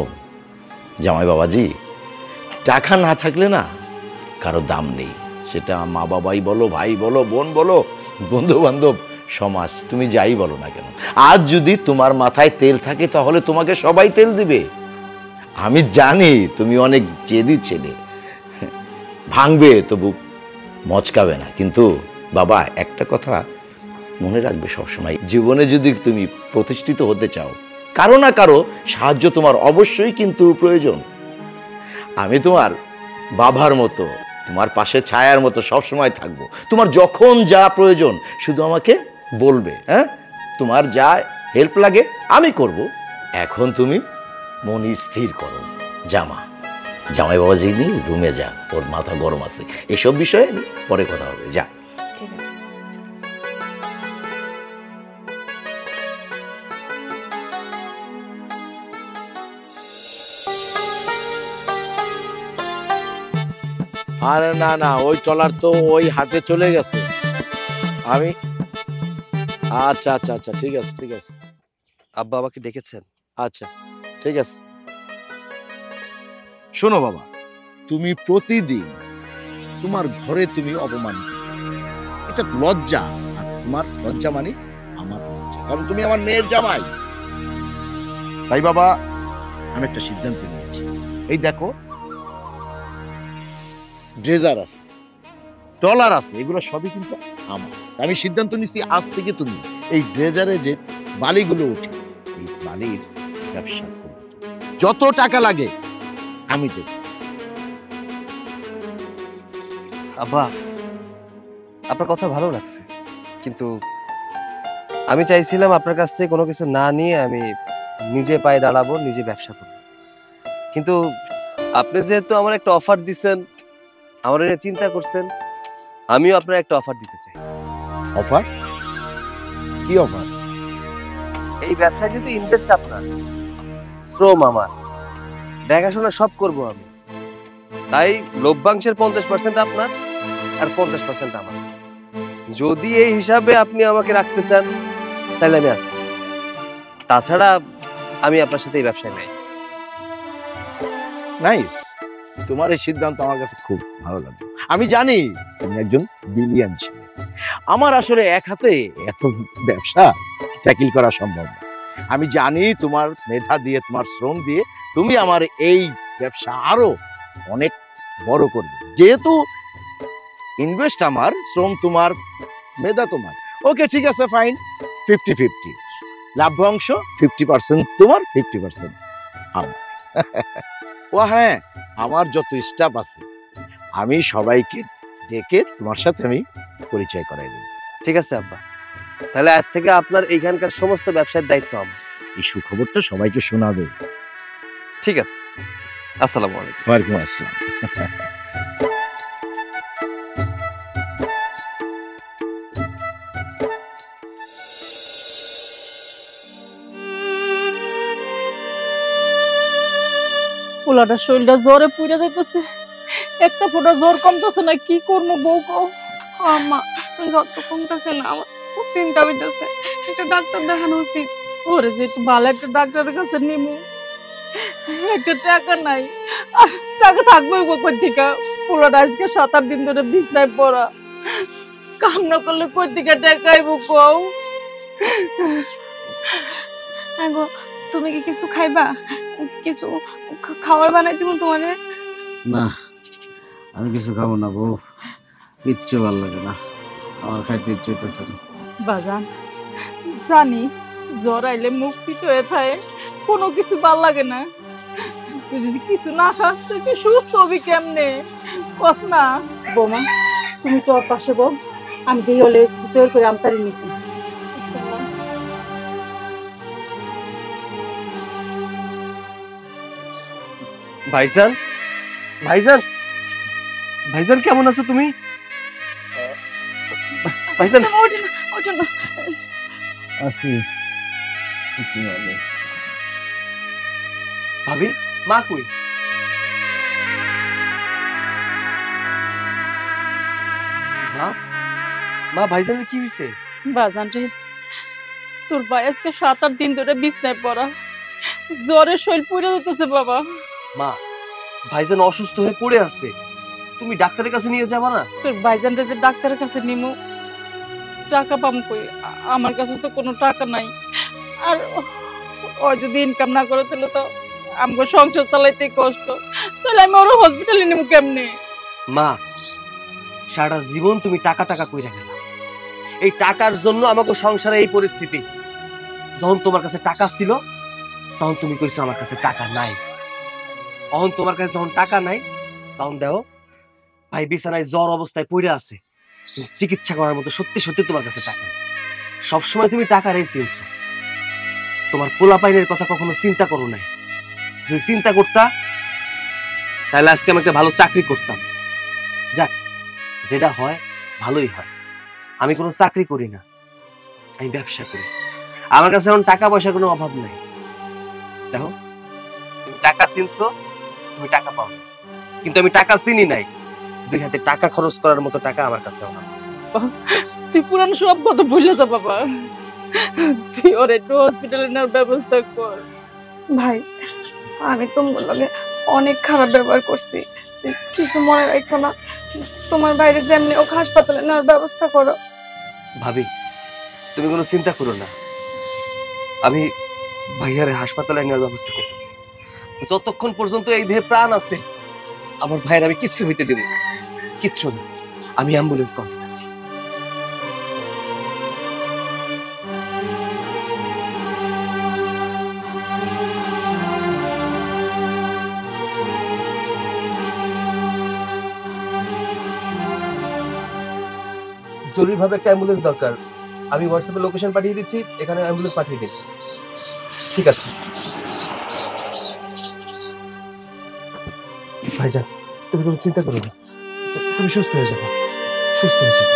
Speaker 3: জামাই বাবাজি, টাকা না থাকলে না কারো দাম নেই। সেটা মা বাবাই বলো, ভাই বলো, বোন বলো, বন্ধু বান্ধব, সমাজ, তুমি যাই বলো না কেন। আজ যদি তোমার মাথায় তেল থাকে তাহলে তোমাকে সবাই তেল দিবে। আমি জানি তুমি অনেক জেদি ছেলে, ভাঙবে তবু মচকাবে না। কিন্তু বাবা একটা কথা মনে রাখবে সবসময়, জীবনে যদি তুমি প্রতিষ্ঠিত হতে চাও, কারো না কারো সাহায্য তোমার অবশ্যই কিন্তু প্রয়োজন। আমি তোমার বাবার মতো, তোমার পাশে ছায়ার মতো সবসময় থাকবো। তোমার যখন যা প্রয়োজন শুধু আমাকে বলবে, হ্যাঁ? তোমার যা হেল্প লাগে আমি করব। এখন তুমি মন স্থির করো, জামাই বাবাজি নিয়ে রুমে যা, ওর মাথা গরম আছে। এসব বিষয়ে পরে কথা হবে, যা।
Speaker 1: ঠিক আছে।
Speaker 3: আরে না না, ওই ট্রলার তো ওই হাটে চলে গেছে। আমি আচ্ছা আচ্ছা আচ্ছা, ঠিক আছে ঠিক আছে।
Speaker 5: আব্বা আমাকে ডেকেছেন?
Speaker 3: আচ্ছা ঠিক আছে। শোনো বাবা, তুমি প্রতিদিন তোমার ঘরে তুমি অপমানিত, এটা লজ্জা। আর তোমার লজ্জা মানে আমার লজ্জা, কারণ তুমি আমার মেয়ের জামাই। তাই বাবা আমি একটা সিদ্ধান্ত নিয়েছি। এই দেখো, ড্রেজার আছে, ট্রলার আছে, এগুলো সবই কিন্তু আমার। আমি সিদ্ধান্ত নিচ্ছি আজ থেকে তুমি এই ড্রেজারে যে বালিগুলো ওঠে, এই বালির ব্যবসা করবে। যত টাকা লাগে আমি দেব।
Speaker 5: আব্বা, আপনার কথা ভালো লাগছে, কিন্তু আমি চাইছিলাম আপনার কাছ থেকে কোনো কিছু না নিয়ে আমি নিজে পায়ে দাঁড়াবো, নিজে ব্যবসা করবো। কিন্তু আপনি যেহেতু আমার একটা অফার দিচ্ছেন, আমার এটা চিন্তা করছেন, আমিও আপনার একটা অফার দিতে চাই।
Speaker 3: অফার? কি অফার?
Speaker 5: এই ব্যবসায় যেহেতু ইনভেস্ট আপনার, শ্রম আমার, দেখাশোনা সব করব আমি, তাই লভ্যাংশের 50% আপনার আর 50% আমার। যদি এই হিসাবে আপনি আমাকে রাখতে চান তাহলে আমি আছি, তাছাড়া আমি আপনার সাথে এই ব্যবসায় নাই।
Speaker 3: নাইস, তোমার এই সিদ্ধান্ত আমার কাছে খুব ভালো লাগলো। আমি জানি তুমি একজন বিলিয়ন ছেলে। আমার আসলে এক হাতে এত ব্যবসা ট্যাকেল করা সম্ভব না। আমি জানি তোমার মেধা দিয়ে, তোমার শ্রম দিয়ে তুমি আমার এই ব্যবসা আরো অনেক বড় করবে। যেহেতু ইনভেস্ট আমার, শ্রম তোমার, মেধা তোমার। ওকে ঠিক আছে, ফাইন, 50-50 লাভ্যাংশ, 50% তোমার, 50% আমার। ও হ্যাঁ, আমার যত স্টাফ আছে আমি সবাইকে ডেকে তোমার সাথে আমি পরিচয় করাই দেব।
Speaker 5: ঠিক আছে আব্বা, তাহলে আজ থেকে আপনার এইখানকার সমস্ত ব্যবসার দায়িত্ব আমার।
Speaker 3: এই সুখবরটা সবাইকে শোনাবে।
Speaker 5: ঠিক আছে, আসসালামু আলাইকুম।
Speaker 3: ওয়ালাইকুম আসসালাম।
Speaker 6: পোলাটা শরীরটা জ্বরে পুড়ে যাইতেছে, একটা ফোঁটা জ্বর কমতেছে না, কি করবো বউ কও?
Speaker 4: আম্মা, যত কমতেছে না, আমার খুব চিন্তা হইতেছে, একটা ডাক্তার দেখানো উচিত।
Speaker 6: ওরে যে একটু ভালো একটা ডাক্তারের কাছে নিমু, একটা টাকা নাই, আর টাকা থাকবে কই থেকে? পোলাটা আজকে 7-8 দিন ধরে বিছনায় পড়া, কাম না করলে কই থেকে টাকা আইব কও?
Speaker 4: গো, তুমি কি কিছু খাইবা? কিছু খাবার বানাই দিব তোমারে?
Speaker 2: না, আমি কিছু খাবো না বউ, কিচ্ছু ভালো লাগে না, আমার খাইতে ইচ্ছে হইতেছে না।
Speaker 6: বাজান, জানি জ্বর আইলে মুক্তি তো হয়ে থাকে, কোনো কিছু ভাল লাগে না। তুই যদি কিছু না খাস তুই কি সুস্থ হবি কেমনে? কস না। বৌমা, তুমি তোর পাশে বউ, আমি দিয়ে হলে কিছু তৈরি করে আমতারি নিতে।
Speaker 5: ভাইজান, ভাইজান, ভাইজান কেমন আছো তুমি? ভাইজান
Speaker 2: আছি।
Speaker 5: ভাবি, মা কই? মা মা ভাইজানের কি হয়েছে?
Speaker 6: বাজান রে, তোর ভাই আজকে 7-8 দিন ধরে বিছনায় পড়া, জ্বরে শরীর পুড়ে যেতেছে বাবা।
Speaker 5: মা ভাইজান অসুস্থ হয়ে পড়ে আছে, তুমি ডাক্তারের কাছে নিয়ে যাবা না?
Speaker 6: তোর ভাইজানরে যে ডাক্তারের কাছে নিমু, টাকা পাম কই? আমার কাছে তো কোনো টাকা নাই। আর ও যদি ইনকাম না করে তাহলে তো আমগো সংসার চালাইতে কষ্ট, তাহলে আমি ওর হসপিটালে নিমু কেমনে?
Speaker 5: মা সারা জীবন তুমি টাকা টাকা কইরা গেলা, এই টাকার জন্য আমাকে সংসারে এই পরিস্থিতি। যখন তোমার কাছে টাকা ছিল তখন তুমি কইছো আমার কাছে টাকা নাই। তখন তোমার কাছে যখন টাকা নাই তখন দেখো ভাই বিছানায় জ্বর অবস্থায় পড়ে আছে, চিকিৎসা করার মতো সত্যি সত্যি তোমার কাছে টাকা নেই। সবসময় তুমি টাকারই চিনছো, তোমার পোলাপাইনের কথা কখনো চিন্তা করো নাই। যদি চিন্তা করতা তাহলে আজকে আমি একটা ভালো চাকরি করতাম। যাক, যেটা হয় ভালোই হয়। আমি কোনো চাকরি করি না, আমি ব্যবসা করি। আমার কাছে এখন টাকা পয়সার কোনো অভাব নাই। দেখো তুমি টাকা চিনছো, তুমি টাকা পাও, কিন্তু আমি টাকা চিনি নাই। 2 হাতে টাকা খরচ করার মতো টাকা আমার কাছে আছে।
Speaker 6: তুই পুরান সব কথা ভুলে যা বাবা, তুই ওর একটু হসপিটালে নেওয়ার ব্যবস্থা কর।
Speaker 4: ভাই আমি তোমার লগে অনেক খারাপ ব্যবহার করছি, কিছু মনে রাখো না। তোমার বাইরে যেমনি ওকে হাসপাতালে নেওয়ার ব্যবস্থা করো।
Speaker 5: ভাবি তুমি কোনো চিন্তা করো না, আমি ভাইয়ারে হাসপাতালে নেওয়ার ব্যবস্থা করতেছি। যতক্ষণ পর্যন্ত এই দেহে প্রাণ আছে আমার ভাইয়ের আমি কিচ্ছু হইতে দেব না, কিচ্ছু না। আমি অ্যাম্বুলেন্স কল দিতেছি। জরুরিভাবে একটা অ্যাম্বুলেন্স দরকার। আমি হোয়াটসঅ্যাপে লোকেশন পাঠিয়ে দিচ্ছি, এখানে অ্যাম্বুলেন্স পাঠিয়ে দিন। ঠিক আছে ভাইজান, তুমি কোনো চিন্তা করো না, তুমি সুস্থ হয়ে যাবে, সুস্থ হয়ে যাবে।